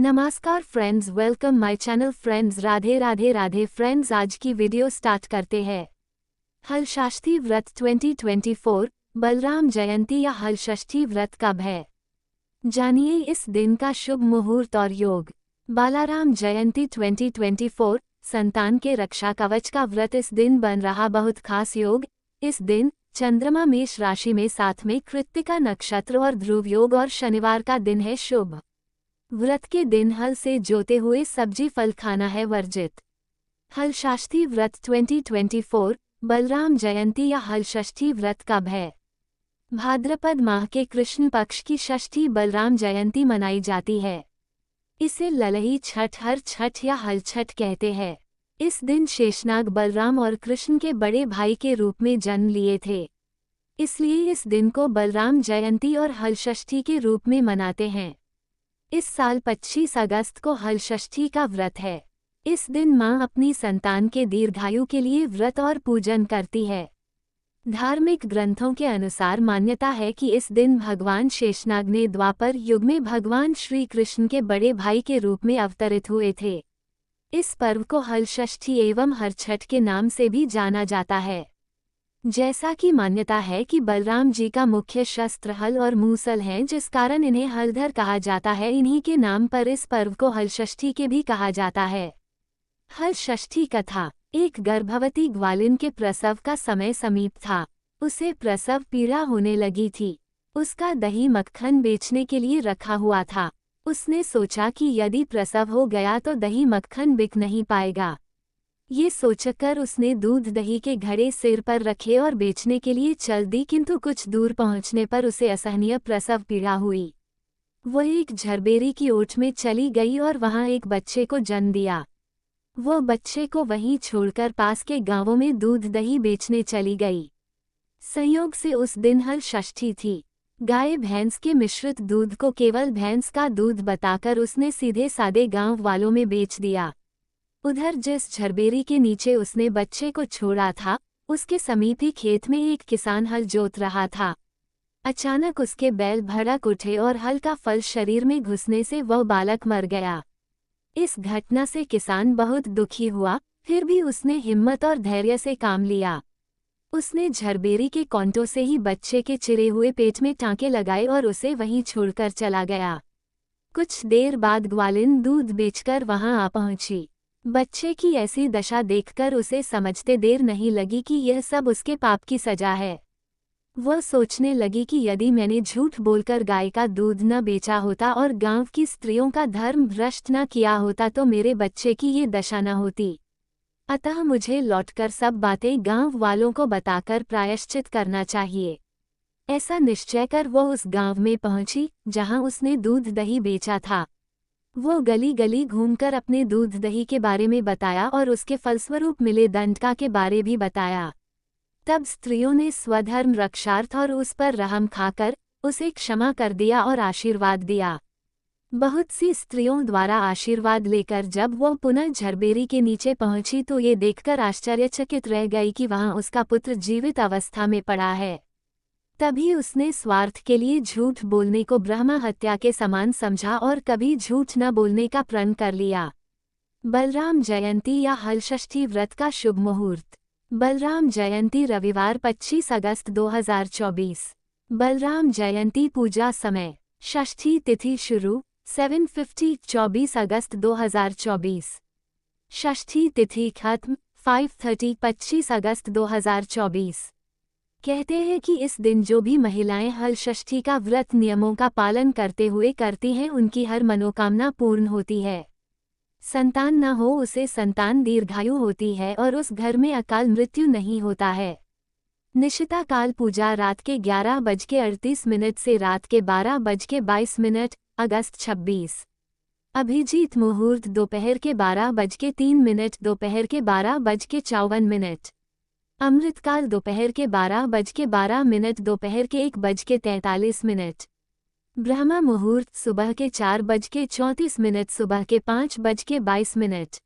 नमस्कार friends, welcome my channel friends. Radhe Radhe Radhe friends, आज की वीडियो स्टार्ट करते हैं। हलषष्ठी व्रत 2024 बलराम जयंती या हलषष्ठी व्रत कब है, जानिए इस दिन का शुभ मुहूर्त और योग। बालाराम जयंती 2024 संतान के रक्षा कवच का व्रत इस दिन बन रहा बहुत खास योग। इस दिन चंद्रमा मेष राशि में, साथ में कृत्तिका नक्षत्र और ध्रुव योग, और शनिवार का दिन है शुभ। व्रत के दिन हल से जोते हुए सब्जी फल खाना है वर्जित। हलषष्ठी व्रत 2024 बलराम जयंती या हलषष्ठी व्रत कब है? भाद्रपद माह के कृष्ण पक्ष की षष्ठी बलराम जयंती मनाई जाती है। इसे ललही छठ, हर छठ या हल छठ कहते हैं। इस दिन शेषनाग बलराम और कृष्ण के बड़े भाई के रूप में जन्म लिए थे, इसलिए इस दिन को बलराम जयंती और हलषष्ठी के रूप में मनाते हैं। इस साल 25 अगस्त को हलषष्ठी का व्रत है। इस दिन मां अपनी संतान के दीर्घायु के लिए व्रत और पूजन करती है। धार्मिक ग्रंथों के अनुसार मान्यता है कि इस दिन भगवान शेषनाग ने द्वापर युग में भगवान श्री कृष्ण के बड़े भाई के रूप में अवतरित हुए थे। इस पर्व को हलषष्ठी एवं हरछठ के नाम से भी जाना जाता है। जैसा कि मान्यता है कि बलराम जी का मुख्य शस्त्र हल और मूसल हैं, जिस कारण इन्हें हलधर कहा जाता है। इन्हीं के नाम पर इस पर्व को हलषष्ठी के भी कहा जाता है। हलषष्ठी कथा। एक गर्भवती ग्वालिन के प्रसव का समय समीप था। उसे प्रसव पीड़ा होने लगी थी। उसका दही मक्खन बेचने के लिए रखा हुआ था। उसने सोचा कि यदि प्रसव हो गया तो दही मक्खन बिक नहीं पाएगा। ये सोचकर उसने दूध दही के घड़े सिर पर रखे और बेचने के लिए चल दी, किंतु कुछ दूर पहुंचने पर उसे असहनीय प्रसव पीड़ा हुई। वह एक झरबेरी की ओट में चली गई और वहां एक बच्चे को जन्म दिया। वह बच्चे को वहीं छोड़कर पास के गांवों में दूध दही बेचने चली गई। संयोग से उस दिन हलषष्ठी थी। गाय भैंस के मिश्रित दूध को केवल भैंस का दूध बताकर उसने सीधे सादे गांव वालों में बेच दिया। उधर जिस झरबेरी के नीचे उसने बच्चे को छोड़ा था, उसके समीप ही खेत में एक किसान हल जोत रहा था। अचानक उसके बैल भड़क उठे और हल का फल शरीर में घुसने से वह बालक मर गया। इस घटना से किसान बहुत दुखी हुआ, फिर भी उसने हिम्मत और धैर्य से काम लिया। उसने झरबेरी के कांटों से ही बच्चे के चिरे हुए पेट में टांके लगाए और उसे वहीं छोड़कर चला गया। कुछ देर बाद ग्वालिन दूध बेचकर वहां आ पहुंची। बच्चे की ऐसी दशा देखकर उसे समझते देर नहीं लगी कि यह सब उसके पाप की सजा है। वह सोचने लगी कि यदि मैंने झूठ बोलकर गाय का दूध न बेचा होता और गांव की स्त्रियों का धर्म भ्रष्ट न किया होता तो मेरे बच्चे की ये दशा न होती। अतः मुझे लौटकर सब बातें गांव वालों को बताकर प्रायश्चित करना चाहिए। ऐसा निश्चय कर वह उस गांव में पहुंची जहां उसने दूध दही बेचा था। वो गली गली घूमकर अपने दूध दही के बारे में बताया और उसके फलस्वरूप मिले दंड के बारे भी बताया। तब स्त्रियों ने स्वधर्म रक्षार्थ और उस पर रहम खाकर उसे क्षमा कर दिया और आशीर्वाद दिया। बहुत सी स्त्रियों द्वारा आशीर्वाद लेकर जब वो पुनः झरबेरी के नीचे पहुंची तो ये देखकर आश्चर्यचकित रह गई कि वहां उसका पुत्र जीवित अवस्था में पड़ा है। तभी उसने स्वार्थ के लिए झूठ बोलने को ब्रह्म हत्या के समान समझा और कभी झूठ न बोलने का प्रण कर लिया। बलराम जयंती या हलषष्ठी व्रत का शुभ मुहूर्त। बलराम जयंती रविवार 25 अगस्त 2024। बलराम जयंती पूजा समय। षष्ठी तिथि शुरू 7:50 24 अगस्त 2024। षष्ठी तिथि खत्म 5:30 25 अगस्त 2024। कहते हैं कि इस दिन जो भी महिलाएं हलषष्ठी का व्रत नियमों का पालन करते हुए करती हैं, उनकी हर मनोकामना पूर्ण होती है। संतान न हो उसे संतान दीर्घायु होती है और उस घर में अकाल मृत्यु नहीं होता है। निशिता काल पूजा रात के 11:38 से रात के 12:22 अगस्त 26। अभिजीत मुहूर्त दोपहर के 12:03 दोपहर के 12:54। अमृतकाल दोपहर के 12:12 दोपहर के 1:43। ब्रह्म मुहूर्त सुबह के 4:34 सुबह के 5:22।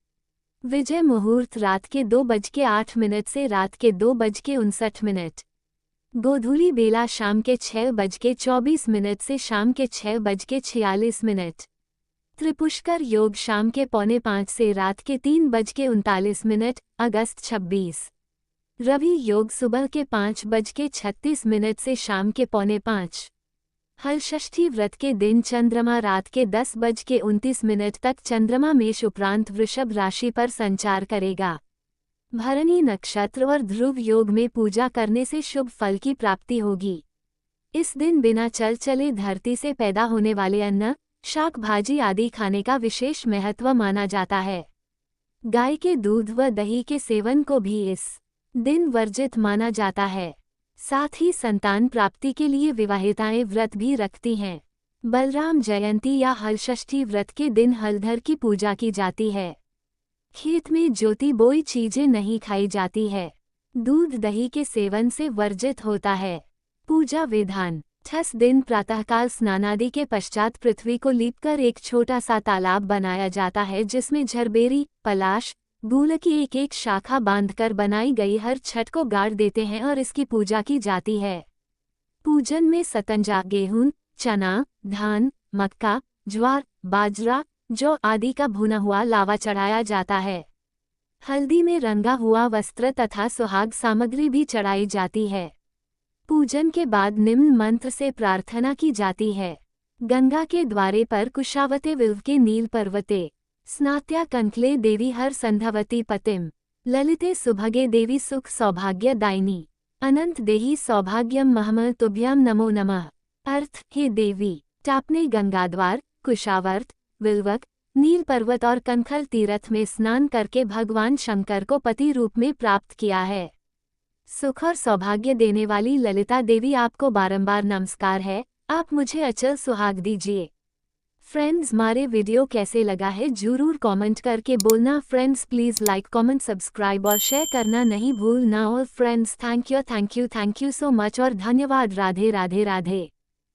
विजय मुहूर्त रात के 2:08 से रात के 2:59। गोधूली बेला शाम के 6:24 से शाम के 6:46। त्रिपुष्कर योग शाम के 4:45 से रात के 3:39, अगस्त 26। रवि योग सुबह के 5:36 से शाम के 4:45। हलषष्ठी व्रत के दिन चंद्रमा रात के 10:29 तक चंद्रमा मेष उपरांत वृषभ राशि पर संचार करेगा। भरणी नक्षत्र और ध्रुव योग में पूजा करने से शुभ फल की प्राप्ति होगी। इस दिन बिना चल चले धरती से पैदा होने वाले अन्न, शाक भाजी आदि खाने का विशेष महत्व माना जाता है। गाय के दूध व दही के सेवन को भी इस दिन वर्जित माना जाता है। साथ ही संतान प्राप्ति के लिए विवाहिताएं व्रत भी रखती हैं। बलराम जयंती या हलषष्ठी व्रत के दिन हलधर की पूजा की जाती है। खेत में जोती बोई चीजें नहीं खाई जाती है। दूध दही के सेवन से वर्जित होता है। पूजा विधान: 6 दिन प्रातःकाल स्नानादि के पश्चात पृथ्वी को लीपकर एक छोटा सा तालाब बनाया जाता है, जिसमें झरबेरी, पलाश, गूल की एक शाखा बांधकर बनाई गई हर छठ को गाड़ देते हैं और इसकी पूजा की जाती है। पूजन में सतंजा, गेहूं, चना, धान, मक्का, ज्वार, बाजरा, जौ आदि का भुना हुआ लावा चढ़ाया जाता है। हल्दी में रंगा हुआ वस्त्र तथा सुहाग सामग्री भी चढ़ाई जाती है। पूजन के बाद निम्न मंत्र से प्रार्थना की जाती है। गंगा के द्वारे पर कुशावते विल्व नील पर्वते स्नात्या कंखले देवी हर संधवती पतिम ललिते सुभगे देवी सुख सौभाग्य दायिनी अनंत देही सौभाग्यम महम तुभ्यम नमो नमः। अर्थ: हे देवी, टापने गंगाद्वार, कुशावर्त, विल्वक, नील पर्वत और कंखल तीर्थ में स्नान करके भगवान शंकर को पति रूप में प्राप्त किया है। सुख और सौभाग्य देने वाली ललिता देवी आपको बारंबार नमस्कार है। आप मुझे अचल सुहाग दीजिए। फ्रेंड्स, हमारे वीडियो कैसे लगा है जरूर कमेंट करके बोलना। Friends, please like, comment, subscribe और शेयर करना नहीं भूलना। और friends, thank you so much और धन्यवाद। राधे राधे राधे।